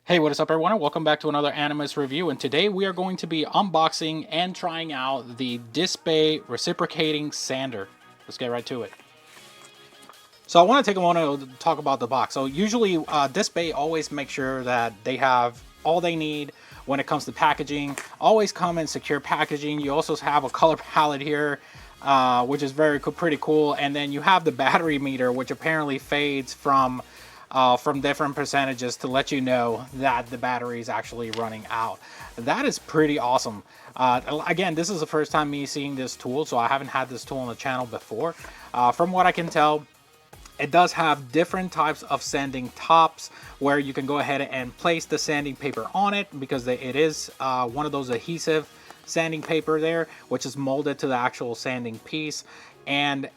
Hey, what is up everyone, and welcome back to another Animus review, and today we are going to be unboxing and trying out the Dspiae Reciprocating Sander. Let's get right to it. So I want to take a moment to talk about the box. So usually Dspiae always make sure that they have all they need when it comes to packaging. Always come in secure packaging. You also have a color palette here, which is pretty cool. And then you have the battery meter, which apparently fades from different percentages to let you know that the battery is actually running out. That is pretty awesome. Again, this is the first time me seeing this tool, so I haven't had this tool on the channel before. From what I can tell, it does have different types of sanding tops where you can go ahead and place the sanding paper on it, because it is one of those adhesive sanding paper there, which is molded to the actual sanding piece. And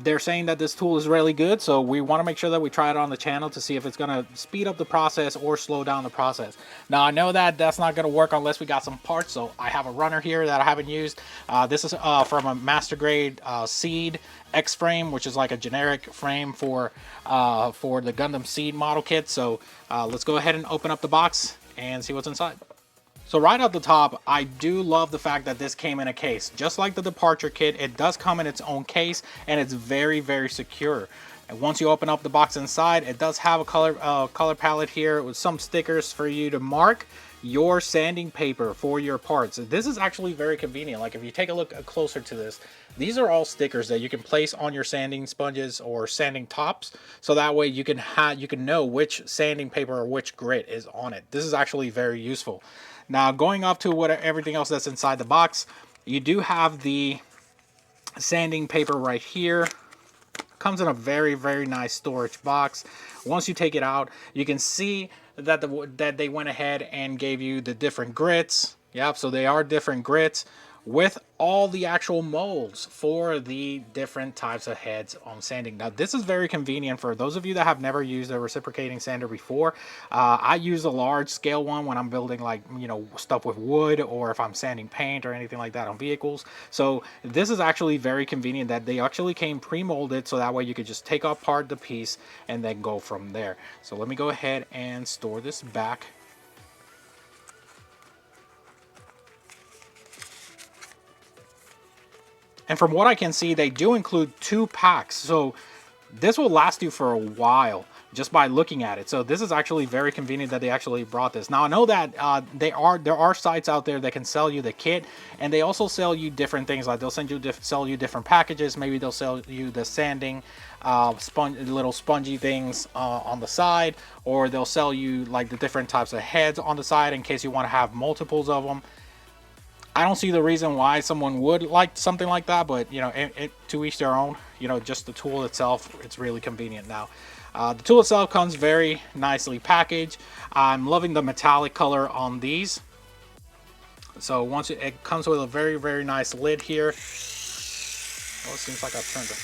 they're saying that this tool is really good, so we want to make sure that we try it on the channel to see if it's going to speed up the process or slow down the process. Now I know that that's not going to work unless we got some parts, so I have a runner here that I haven't used. This is from a master grade Seed X frame, which is like a generic frame for the Gundam Seed model kit. So let's go ahead and open up the box and see what's inside. So right off the top, I do love the fact that this came in a case. Just like the Departure kit, it does come in its own case, and it's very, very secure. And once you open up the box inside, it does have a color palette here with some stickers for you to mark your sanding paper for your parts. This is actually very convenient. Like if you take a look closer to this, these are all stickers that you can place on your sanding sponges or sanding tops, so that way you can know which sanding paper or which grit is on it. This is actually very useful. Now, going off to everything else that's inside the box, you do have the sanding paper right here. Comes in a very, very nice storage box. Once you take it out, you can see that that they went ahead and gave you the different grits. Yep, so they are different grits with all the actual molds for the different types of heads on sanding. Now this is very convenient for those of you that have never used a reciprocating sander before. I use a large scale one when I'm building, like, you know, stuff with wood, or if I'm sanding paint or anything like that on vehicles. So this is actually very convenient that they actually came pre-molded, so that way you could just take apart the piece and then go from there. So let me go ahead and store this back. And from what I can see, they do include 2 packs. So this will last you for a while just by looking at it. So this is actually very convenient that they actually brought this. Now I know that there are sites out there that can sell you the kit, and they also sell you different things. Like they'll sell you different packages. Maybe they'll sell you the sanding little spongy things on the side, or they'll sell you like the different types of heads on the side in case you want to have multiples of them. I don't see the reason why someone would like something like that, but you know, to each their own. You know, just the tool itself, it's really convenient. Now, the tool itself comes very nicely packaged. I'm loving the metallic color on these. So once it comes with a very, very nice lid here. Oh, it seems like I've turned it.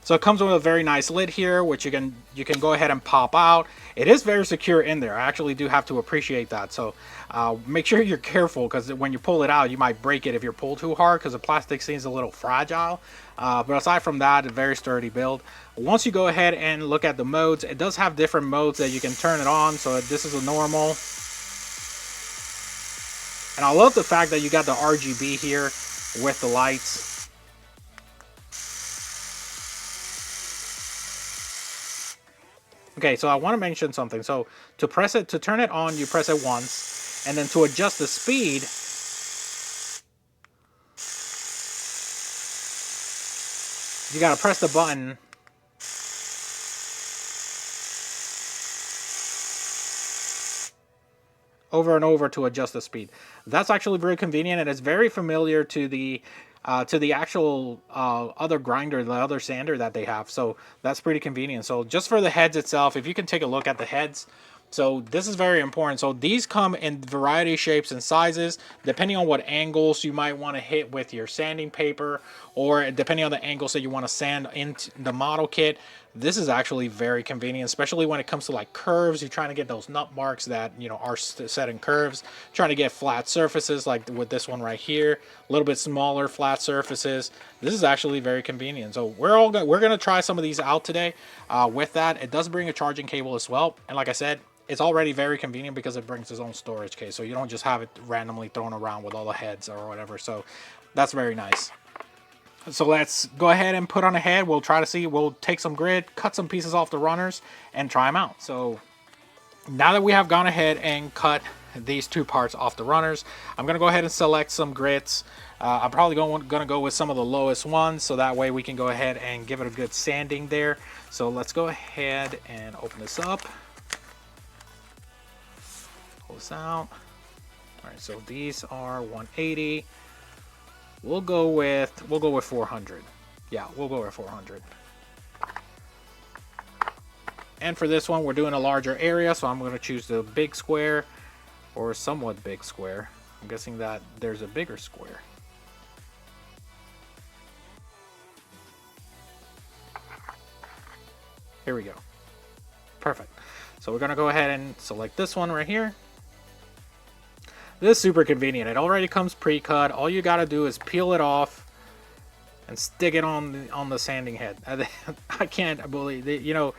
So it comes with a very nice lid here, which you can go ahead and pop out. It is very secure in there. I actually do have to appreciate that. So make sure you're careful, because when you pull it out, you might break it if you're pulled too hard, because the plastic seems a little fragile. But aside from that, a very sturdy build. Once you go ahead and look at the modes, it does have different modes that you can turn it on. So this is a normal. And I love the fact that you got the RGB here with the lights. Okay, so I want to mention something. So to turn it on, you press it once, and then to adjust the speed, you gotta press the button over and over to adjust the speed. That's actually very convenient, and it's very familiar to the actual other grinder, the other sander that they have. So that's pretty convenient. So just for the heads itself, if you can take a look at the heads, so this is very important. So these come in variety of shapes and sizes, depending on what angles you might want to hit with your sanding paper, or depending on the angles that you want to sand into the model kit. this is actually very convenient, especially when it comes to like curves. You're trying to get those nut marks that, you know, are set in curves, trying to get flat surfaces like with this one right here, a little bit smaller flat surfaces. This is actually very convenient. So we're gonna try some of these out today. With that, it does bring a charging cable as well, and like I said, it's already very convenient because it brings its own storage case, so you don't just have it randomly thrown around with all the heads or whatever. So that's very nice. So let's go ahead and put on a head. We'll try to see, we'll take some grid, cut some pieces off the runners, and try them out. So now that we have gone ahead and cut these two parts off the runners, I'm going to go ahead and select some grits. I'm probably going to go with some of the lowest ones, so that way we can go ahead and give it a good sanding there. So let's go ahead and open this up. Pull this out. All right, so these are 180. We'll go with 400. Yeah, we'll go with 400. And for this one, we're doing a larger area, so I'm going to choose the big square, or somewhat big square. I'm guessing that there's a bigger square. Here we go. Perfect. So we're going to go ahead and select this one right here. This is super convenient. It already comes pre-cut. All you got to do is peel it off and stick it on the sanding head. I can't believe it. You know,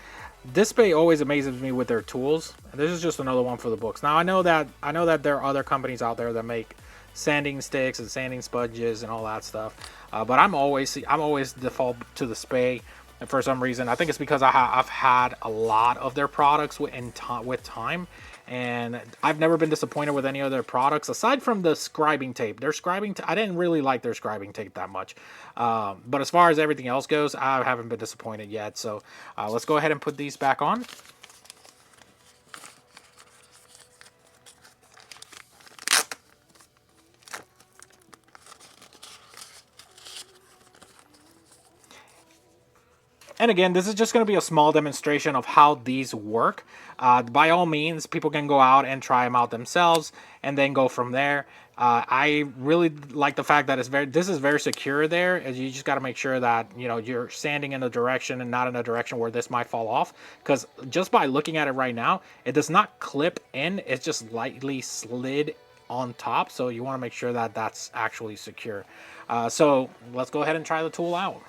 Dspiae always amazes me with their tools. This is just another one for the books. Now I know that there are other companies out there that make sanding sticks and sanding sponges and all that stuff, but I'm always default to the Dspiae. And for some reason, I think it's because I've had a lot of their products with time, and I've never been disappointed with any of their products aside from the scribing tape. Their scribing, I didn't really like their scribing tape that much, but as far as everything else goes, I haven't been disappointed yet. So let's go ahead and put these back on. And again, this is just going to be a small demonstration of how these work. By all means, people can go out and try them out themselves and then go from there. I really like the fact that this is very secure there, as you just got to make sure that, you know, you're sanding in a direction and not in a direction where this might fall off. Because just by looking at it right now, it does not clip in. It's just lightly slid on top. So you want to make sure that that's actually secure. So let's go ahead and try the tool out.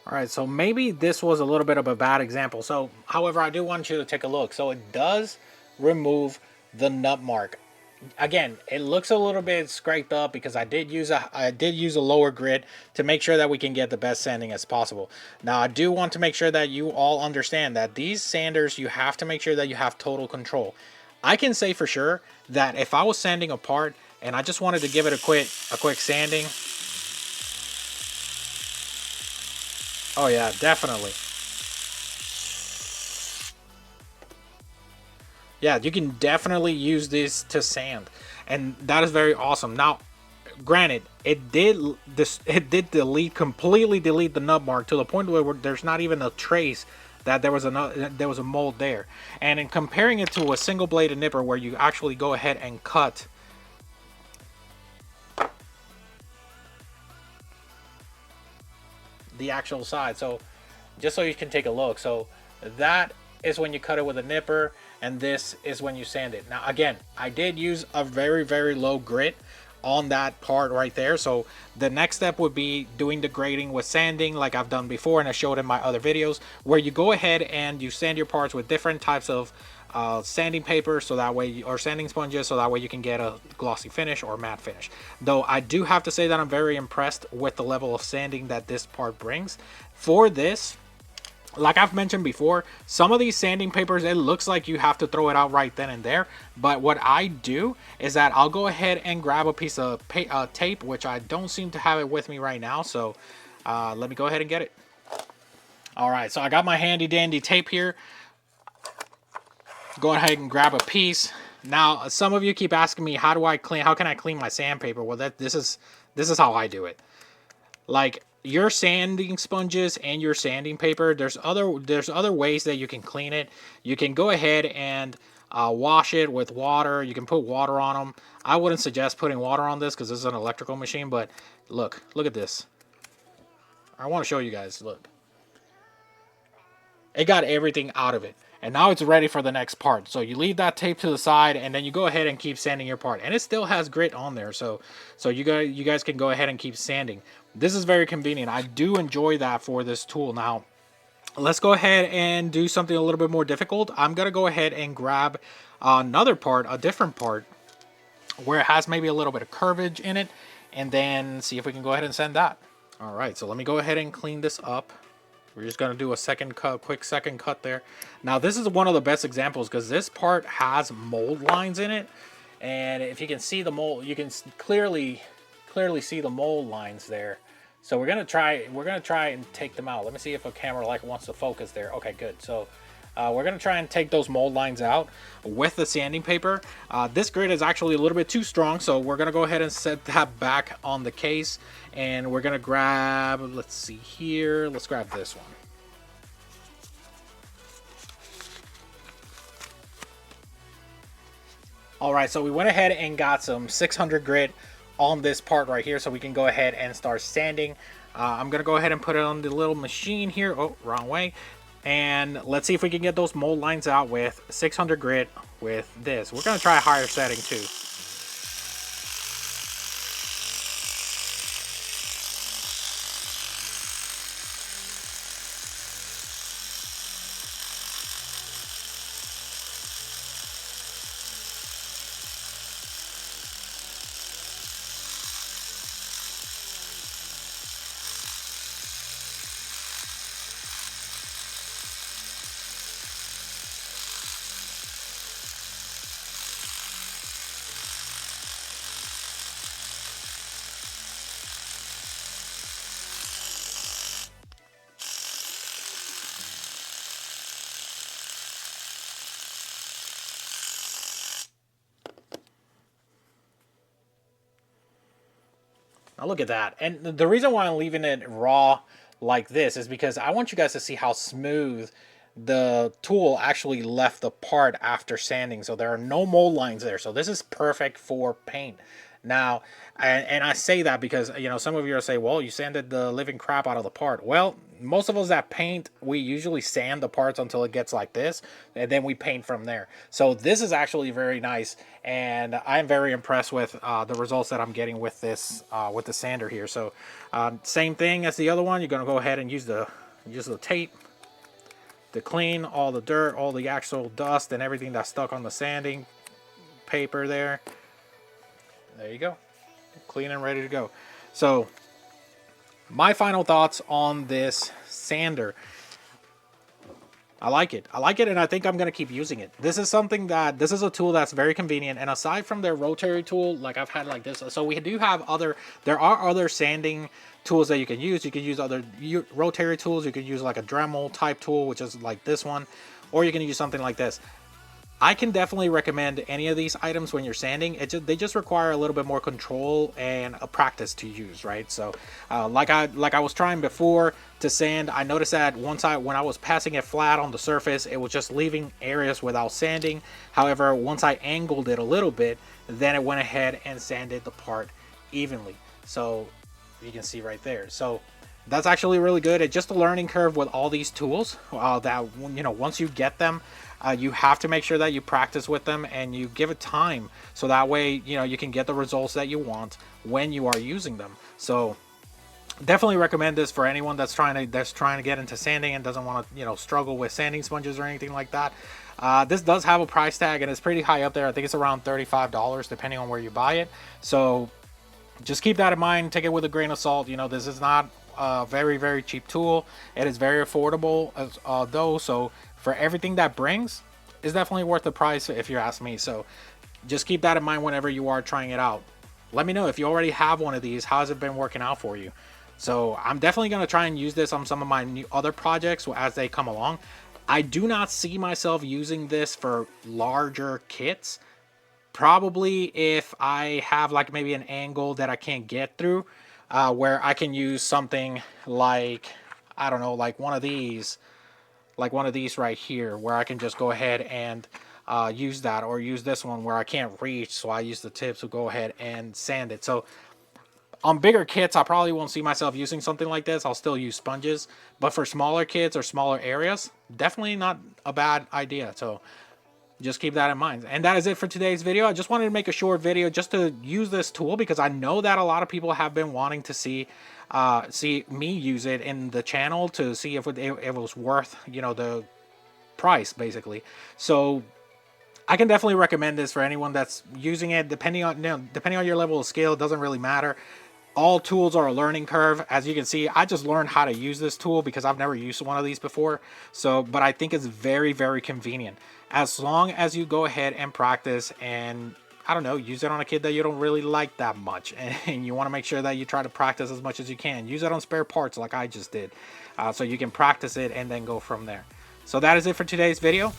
All right, so maybe this was a little bit of a bad example. So, however, I do want you to take a look. So it does remove the nut mark. Again, it looks a little bit scraped up because I did use a lower grit to make sure that we can get the best sanding as possible. Now, I do want to make sure that you all understand that these sanders, you have to make sure that you have total control. I can say for sure that if I was sanding a part and I just wanted to give it a quick sanding. Oh yeah, definitely. Yeah, you can definitely use this to sand, and that is very awesome. Now, granted, it did completely delete the nut mark to the point where there's not even a trace that there was a mold there. And in comparing it to a single bladed nipper where you actually go ahead and cut the actual side, so just so you can take a look, so that is when you cut it with a nipper, and this is when you sand it. Now again, I did use a very low grit on that part right there, so the next step would be doing the grading with sanding like I've done before and I showed in my other videos, where you go ahead and you sand your parts with different types of sanding paper, so that way, or sanding sponges, so that way you can get a glossy finish or matte finish. Though I do have to say that I'm very impressed with the level of sanding that this part brings. For this, like I've mentioned before, some of these sanding papers, it looks like you have to throw it out right then and there. But what I do is that I'll go ahead and grab a piece of tape, which I don't seem to have it with me right now. So let me go ahead and get it. All right, so I got my handy dandy tape here. Go ahead and grab a piece. Now, some of you keep asking me, how can I clean my sandpaper? Well, this is how I do it. Like, your sanding sponges and your sanding paper, there's other ways that you can clean it. You can go ahead and wash it with water. You can put water on them. I wouldn't suggest putting water on this because this is an electrical machine, but look at this. I want to show you guys. Look, it got everything out of it, and now it's ready for the next part. So you leave that tape to the side, and then you go ahead and keep sanding your part, and it still has grit on there, so you guys can go ahead and keep sanding. This is very convenient. I do enjoy that for this tool. Now, let's go ahead and do something a little bit more difficult. I'm gonna go ahead and grab another part, a different part, where it has maybe a little bit of curvage in it, and then see if we can go ahead and sand that. All right, so let me go ahead and clean this up. We're just going to do a quick second cut there. Now, this is one of the best examples because this part has mold lines in it. And if you can see the mold, you can clearly see the mold lines there. So we're going to try and take them out. Let me see if a camera wants to focus there. Okay, good. So we're going to try and take those mold lines out with the sanding paper. This grit is actually a little bit too strong, so we're going to go ahead and set that back on the case. And we're going to grab, let's see here, let's grab this one. All right, so we went ahead and got some 600 grit on this part right here, so we can go ahead and start sanding. I'm going to go ahead and put it on the little machine here. Oh, wrong way. And let's see if we can get those mold lines out with 600 grit with this. We're going to try a higher setting too. Now look at that. And the reason why I'm leaving it raw like this is because I want you guys to see how smooth the tool actually left the part after sanding. So there are no mold lines there. So this is perfect for paint. Now, and I say that because, you know, some of you are saying, well, you sanded the living crap out of the part. Well, most of us that paint, we usually sand the parts until it gets like this, and then we paint from there. So this is actually very nice, and I'm very impressed with the results that I'm getting with this with the sander here. So same thing as the other one. You're gonna go ahead and use the tape to clean all the dirt, all the actual dust and everything that's stuck on the sanding paper there. There you go, clean and ready to go. So my final thoughts on this sander. I like it, and I think I'm gonna keep using it. This is a tool that's very convenient, and aside from their rotary tool, like I've had like this, so we do have there are other sanding tools that you can use. You can use other rotary tools. You can use like a Dremel type tool, which is like this one, or you can use something like this. I can definitely recommend any of these items when you're sanding. They just require a little bit more control and a practice to use, right? So like I was trying before to sand, I noticed that when I was passing it flat on the surface, it was just leaving areas without sanding. However, once I angled it a little bit, then it went ahead and sanded the part evenly. So you can see right there. So that's actually really good. It's just a learning curve with all these tools that, you know, once you get them, you have to make sure that you practice with them and you give it time, so that way, you know, you can get the results that you want when you are using them. So definitely recommend this for anyone that's trying to get into sanding and doesn't want to, you know, struggle with sanding sponges or anything like that. This does have a price tag, and it's pretty high up there. I think it's around $35 depending on where you buy it. So just keep that in mind. Take it with a grain of salt. You know, this is not a very cheap tool. It is very affordable though, so for everything that brings, is definitely worth the price if you ask me. So just keep that in mind whenever you are trying it out. Let me know if you already have one of these. How has it been working out for you? So I'm definitely going to try and use this on some of my new other projects as they come along. I do not see myself using this for larger kits. Probably if I have like maybe an angle that I can't get through, where I can use something like, I don't know, like one of these right here, where I can just go ahead and use that, or use this one where I can't reach, so I use the tips to go ahead and sand it. So on bigger kits, I probably won't see myself using something like this. I'll still use sponges, but for smaller kits or smaller areas, definitely not a bad idea. So just keep that in mind. And that is it for today's video. I just wanted to make a short video just to use this tool, because I know that a lot of people have been wanting to see me use it in the channel, to see if it was worth, you know, the price basically. So I can definitely recommend this for anyone that's using it. Depending on your level of skill, it doesn't really matter. All tools are a learning curve. As you can see, I just learned how to use this tool because I've never used one of these before. So, but I think it's very convenient. As long as you go ahead and practice and, I don't know, use it on a kid that you don't really like that much, and you want to make sure that you try to practice as much as you can. Use it on spare parts like I just did, so you can practice it and then go from there. So that is it for today's video.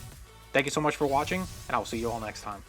Thank you so much for watching, and I'll see you all next time.